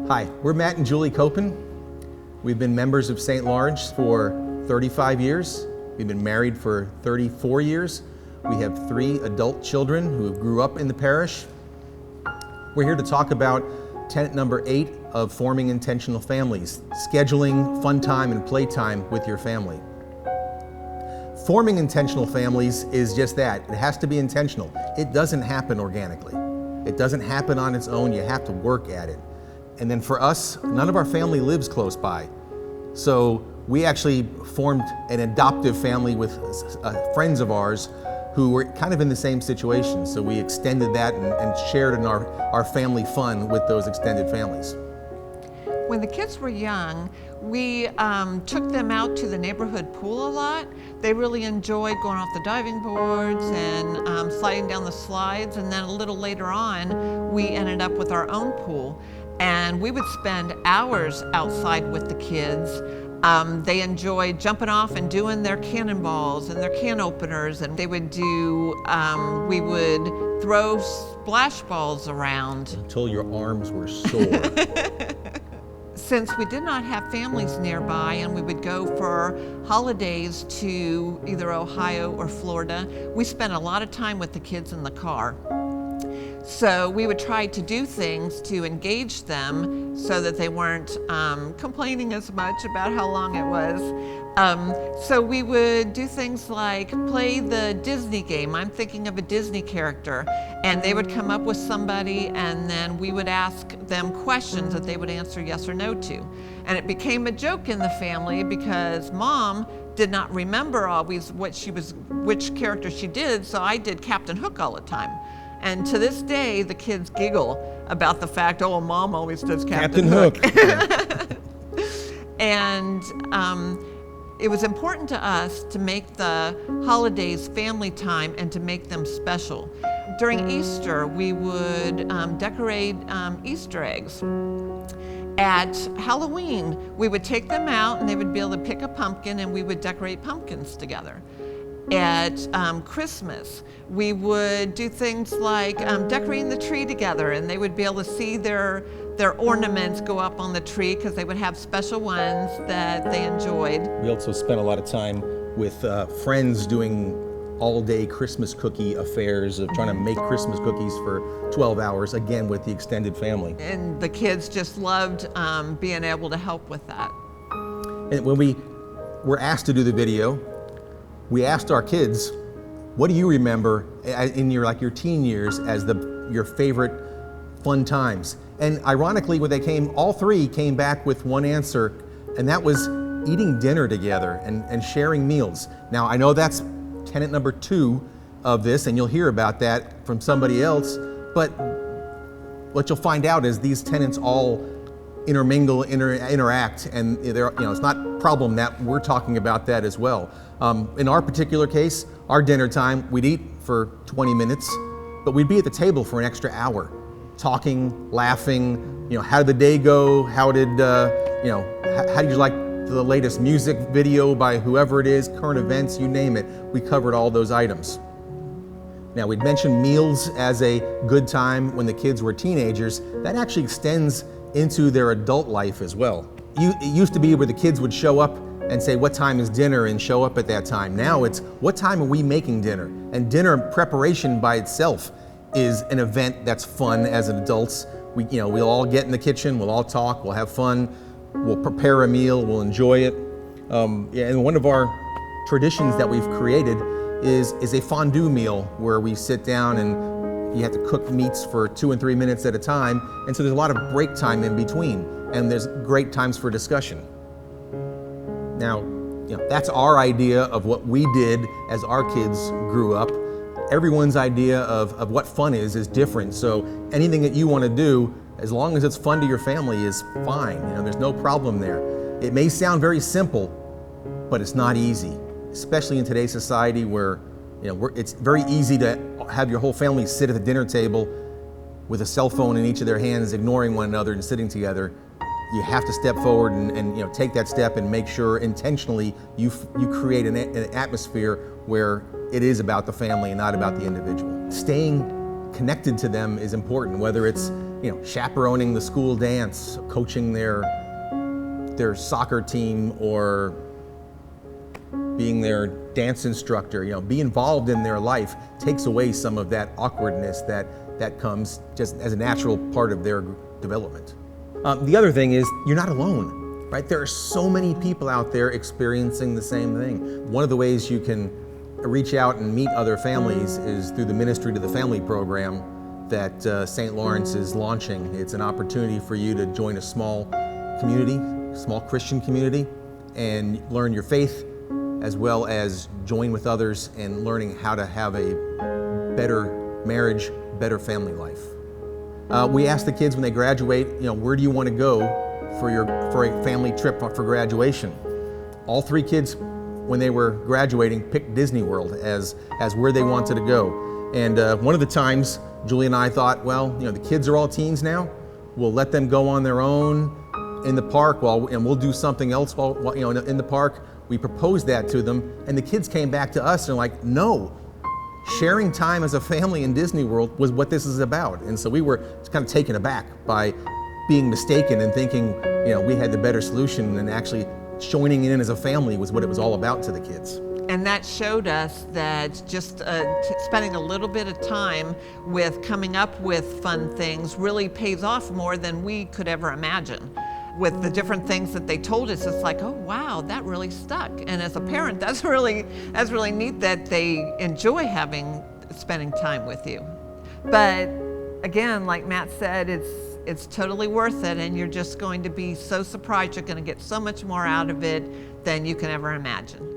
Hi, we're Matt and Julie Copen. We've been members of St. Lawrence for 35 years. We've been married for 34 years. We have 3 adult children who grew up in the parish. We're here to talk about tenet number 8 of forming intentional families, scheduling fun time and playtime with your family. Forming intentional families is just that. It has to be intentional. It doesn't happen organically. It doesn't happen on its own. You have to work at it. And then for us, none of our family lives close by. So we actually formed an adoptive family with friends of ours who were kind of in the same situation. So we extended that and shared in our family fun with those extended families. When the kids were young, we took them out to the neighborhood pool a lot. They really enjoyed going off the diving boards and sliding down the slides. And then a little later on, we ended up with our own pool. And we would spend hours outside with the kids. They enjoyed jumping off and doing their cannonballs and their can openers, and they would do, we would throw splash balls around. Until your arms were sore. Since we did not have families nearby and we would go for holidays to either Ohio or Florida, we spent a lot of time with the kids in the car. So we would try to do things to engage them so that they weren't complaining as much about how long it was. So we would do things like play the Disney game. I'm thinking of a Disney character, and they would come up with somebody, and then we would ask them questions that they would answer yes or no to. And it became a joke in the family because Mom did not remember always which character she did, so I did Captain Hook all the time. And to this day, the kids giggle about the fact, oh, Mom always does Captain Hook. And it was important to us to make the holidays family time and to make them special. During Easter, we would decorate Easter eggs. At Halloween, we would take them out and they would be able to pick a pumpkin and we would decorate pumpkins together. At Christmas, we would do things like decorating the tree together, and they would be able to see their ornaments go up on the tree because they would have special ones that they enjoyed. We also spent a lot of time with friends doing all-day Christmas cookie affairs of trying to make Christmas cookies for 12 hours, again with the extended family. And the kids just loved being able to help with that. And when we were asked to do the video, we asked our kids, what do you remember in your teen years as your favorite fun times? And ironically, when all 3 came back with one answer, and that was eating dinner together and sharing meals. Now, I know that's tenet number 2 of this, and you'll hear about that from somebody else, but what you'll find out is these tenets all intermingle, interact, and it's not a problem that we're talking about that as well. In our particular case, our dinner time, we'd eat for 20 minutes, but we'd be at the table for an extra hour, talking, laughing, how did the day go? How did you like the latest music video by whoever it is, current events, you name it. We covered all those items. Now, we'd mentioned meals as a good time when the kids were teenagers. That actually extends into their adult life as well. It used to be where the kids would show up and say, what time is dinner, and show up at that time. Now it's, what time are we making dinner? And dinner preparation by itself is an event that's fun as adults. We'll all get in the kitchen, we'll all talk, we'll have fun, we'll prepare a meal, we'll enjoy it. And one of our traditions that we've created is a fondue meal where we sit down and you have to cook meats for 2 and 3 minutes at a time. And so there's a lot of break time in between, and there's great times for discussion. Now, that's our idea of what we did as our kids grew up. Everyone's idea of what fun is different. So anything that you want to do, as long as it's fun to your family, is fine. There's no problem there. It may sound very simple, but it's not easy, especially in today's society where it's very easy to have your whole family sit at the dinner table with a cell phone in each of their hands, ignoring one another and sitting together. You have to step forward and take that step and make sure intentionally you create an atmosphere where it is about the family and not about the individual. Staying connected to them is important, whether it's chaperoning the school dance, coaching their soccer team, or being their dance instructor. Be involved in their life takes away some of that awkwardness that comes just as a natural part of their development. The other thing is you're not alone, right? There are so many people out there experiencing the same thing. One of the ways you can reach out and meet other families is through the Ministry to the Family program that St. Lawrence is launching. It's an opportunity for you to join a small community, small Christian community, and learn your faith, as well as join with others in learning how to have a better marriage, better family life. We ask the kids when they graduate, where do you want to go for a family trip for graduation? All 3 kids, when they were graduating, picked Disney World as where they wanted to go. And one of the times, Julie and I thought, well, the kids are all teens now. We'll let them go on their own in the park, and we'll do something else while in the park. We proposed that to them, and the kids came back to us and like, no, sharing time as a family in Disney World was what this is about. And so we were kind of taken aback by being mistaken and thinking, we had the better solution, and actually joining in as a family was what it was all about to the kids. And that showed us that just spending a little bit of time with coming up with fun things really pays off more than we could ever imagine. With the different things that they told us, it's like, oh wow, that really stuck. And as a parent, that's really neat that they enjoy spending time with you. But again, like Matt said, it's totally worth it, and you're just going to be so surprised. You're going to get so much more out of it than you can ever imagine.